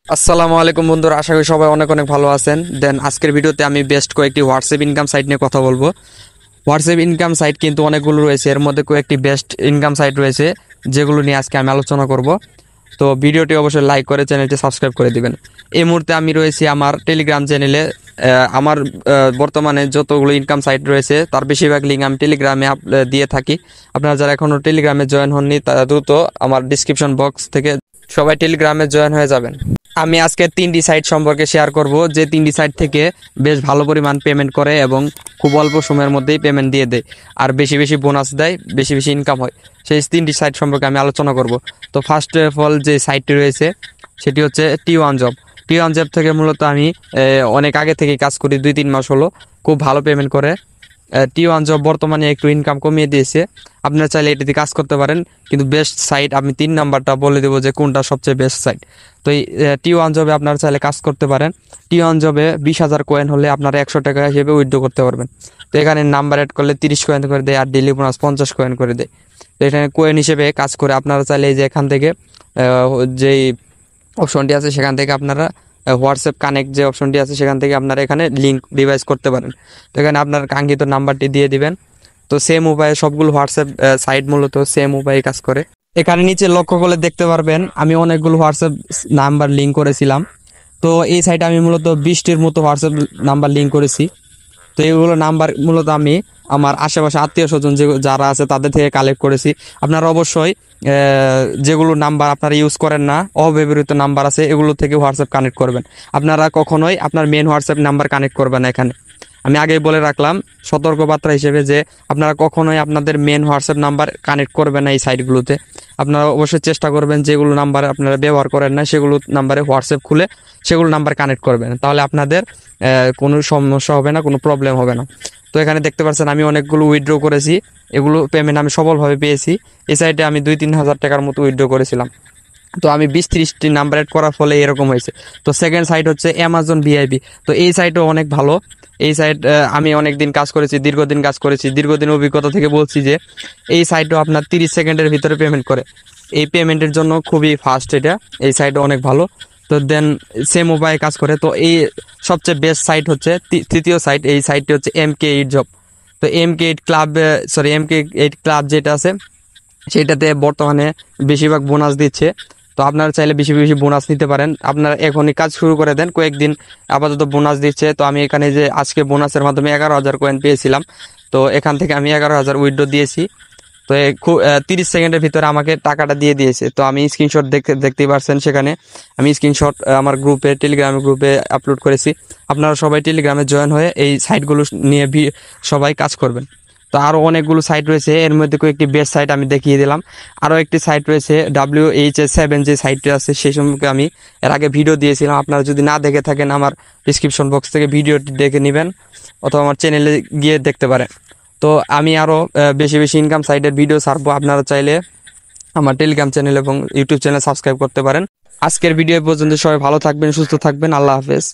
আসসালামু আলাইকুম বন্ধুরা, আশা করি সবাই অনেক অনেক ভালো আছেন। দেন আজকের ভিডিওতে আমি বেস্ট কয়েকটি হোয়াটসঅ্যাপ ইনকাম সাইট নিয়ে কথা বলবো। হোয়াটসঅ্যাপ ইনকাম সাইট কিন্তু অনেকগুলো রয়েছে, এর মধ্যে কয়েকটি বেস্ট ইনকাম সাইট রয়েছে যেগুলো নিয়ে আজকে আমি আলোচনা করব। তো ভিডিওটি অবশ্যই লাইক করে চ্যানেলটি সাবস্ক্রাইব করে দিবেন। এই মুহূর্তে আমি রয়েছি আমার টেলিগ্রাম চ্যানেলে। আমার বর্তমানে যতগুলো ইনকাম সাইট রয়েছে তার বেশিরভাগ লিঙ্ক আমি টেলিগ্রামে দিয়ে থাকি। আপনারা যারা এখনও টেলিগ্রামে জয়েন হননি তারা দ্রুত আমার ডিসক্রিপশন বক্স থেকে সবাই টেলিগ্রামে জয়েন হয়ে যাবেন। আমি আজকে তিনটি সাইট সম্পর্কে শেয়ার করব, যে তিনটি সাইট থেকে বেশ ভালো পরিমাণ পেমেন্ট করে এবং খুব অল্প সময়ের মধ্যেই পেমেন্ট দিয়ে দেয়, আর বেশি বেশি বোনাস দেয়, বেশি বেশি ইনকাম হয়। সেই তিনটি সাইট সম্পর্কে আমি আলোচনা করব। তো ফার্স্ট অফ অল যে সাইটটি রয়েছে সেটি হচ্ছে T1 জব। T1 জব থেকে মূলত আমি অনেক আগে থেকে কাজ করি, 2-3 মাস হলো। খুব ভালো পেমেন্ট করে। T1 জব বর্তমানে একটু ইনকাম কমিয়ে দিয়েছে। আপনারা চাইলে এটিতে কাজ করতে পারেন, কিন্তু বেস্ট সাইট আমি 3 নাম্বারটা বলে দেবো যে কোনটা সবচেয়ে বেস্ট সাইট। তো এই T1 জবে আপনারা চাইলে কাজ করতে পারেন। T1 জবে 20,000 কয়েন হলে আপনারা 100 টাকা হিসেবে উইথড্র করতে পারবেন। তো এখানে নাম্বার অ্যাড করলে 30 কয়েন করে দেয়, আর ডেলি বোনাস 50 কয়েন করে দেয়। তো এখানে কয়েন হিসেবে কাজ করে আপনারা চাইলে এই যে এখান থেকে যেই অপশনটি আছে সেখান থেকে আপনারা হোয়াটসঅ্যাপ কানেক্ট যে অপশনটি আছে সেখান থেকে আপনারা এখানে লিঙ্ক ডিভাইস করতে পারেন। তো এখানে আপনার কাঙ্ক্ষিত নাম্বারটি দিয়ে দিবেন। তো সেম উপায়ে সবগুলো হোয়াটসঅ্যাপ সাইট মূলত সেম উপায়ে কাজ করে। এখানে নিচে লক্ষ্য করলে দেখতে পারবেন আমি অনেকগুলো হোয়াটসঅ্যাপ নাম্বার লিঙ্ক করেছিলাম। তো এই সাইটে আমি মূলত 20টির মতো হোয়াটসঅ্যাপ নাম্বার লিঙ্ক করেছি। তো এইগুলো নাম্বার মূলত আমি আমার আশেপাশে আত্মীয় স্বজন যে যারা আছে তাদের থেকে কালেক্ট করেছি। আপনারা অবশ্যই যেগুলো নাম্বার আপনারা ইউজ করেন না, অব্যবহৃত নাম্বার আছে, এগুলো থেকে হোয়াটসঅ্যাপ কানেক্ট করবেন। আপনারা কখনোই আপনার মেন হোয়াটসঅ্যাপ নাম্বার কানেক্ট করবেন না। এখানে আমি আগেই বলে রাখলাম সতর্কবার্তা হিসেবে যে আপনারা কখনোই আপনাদের মেন হোয়াটসঅ্যাপ নাম্বার কানেক্ট করবেন না এই সাইটগুলোতে। আপনারা অবশ্যই চেষ্টা করবেন যেগুলো নাম্বার আপনারা ব্যবহার করেন না সেগুলো নাম্বারে হোয়াটসঅ্যাপ খুলে সেগুলো নাম্বার কানেক্ট করবেন, তাহলে আপনাদের কোনো সমস্যা হবে না, কোনো প্রবলেম হবে না। তো এখানে দেখতে পাচ্ছেন আমি অনেকগুলো উইথড্র করেছি, এগুলো পেমেন্ট আমি সফলভাবে পেয়েছি। এই সাইটে আমি 2-3 হাজার টাকার মতো উইথড্র করেছিলাম। তো আমি 20-30টি নাম্বার অ্যাড করার ফলে এরকম হয়েছে। তো সেকেন্ড সাইট হচ্ছে অ্যামাজন ভিআইপি। তো এই সাইটও অনেক ভালো। এই সাইট আমি অনেক দিন কাজ করেছি, দীর্ঘদিন কাজ করেছি, দীর্ঘদিন অভিজ্ঞতা থেকে বলছি যে এই সাইটও আপনার 30 সেকেন্ডের ভিতরে পেমেন্ট করে। এই পেমেন্টের জন্য খুবই ফাস্ট এটা, এই সাইটও অনেক ভালো। তো দেন সেম উপায়ে কাজ করে। তো এই সবচেয়ে বেস্ট সাইট হচ্ছে তৃতীয় সাইট, এই সাইটটি হচ্ছে MK8 জব। তো MK8 ক্লাব যেটা আছে সেটাতে বর্তমানে বেশিরভাগ বোনাস দিচ্ছে। তো আপনারা চাইলে বেশি বেশি বোনাস নিতে পারেন। আপনারা এখনই কাজ শুরু করে দেন, কয়েকদিন আপাতত বোনাস দিচ্ছে। তো আমি এখানে যে আজকে বোনাসের মাধ্যমে 11,000 কয়েন পেয়েছিলাম, তো এখান থেকে আমি 11,000 উইথড্র দিয়েছি। তো খুব 30 সেকেন্ডের ভিতরে আমাকে টাকাটা দিয়ে দিয়েছে। তো আমি স্ক্রিনশট দেখতেই পারছেন, সেখানে আমি স্ক্রিনশট আমার গ্রুপে, টেলিগ্রামের গ্রুপে আপলোড করেছি। আপনারা সবাই টেলিগ্রামে জয়েন হয়ে এই সাইটগুলো নিয়ে সবাই কাজ করবেন। তো আরও অনেকগুলো সাইট রয়েছে, এর মধ্যে কয়েকটি বেস্ট সাইট আমি দেখিয়ে দিলাম। আরও একটি সাইট রয়েছে WHS7 যে সাইটটি আছে, সেই সম্পর্কে আমি এর আগে ভিডিও দিয়েছিলাম। আপনারা যদি না দেখে থাকেন আমার ডিসক্রিপশন বক্স থেকে ভিডিওটি দেখে নেবেন, অথবা আমার চ্যানেলে গিয়ে দেখতে পারেন। তো আমি আরও বেশি বেশি ইনকাম সাইটের ভিডিও ছাড়বো, আপনারা চাইলে আমার টেলিগ্রাম চ্যানেল এবং ইউটিউব চ্যানেল সাবস্ক্রাইব করতে পারেন। আজকের ভিডিও পর্যন্ত সবাই ভালো থাকবেন, সুস্থ থাকবেন। আল্লাহ হাফেজ।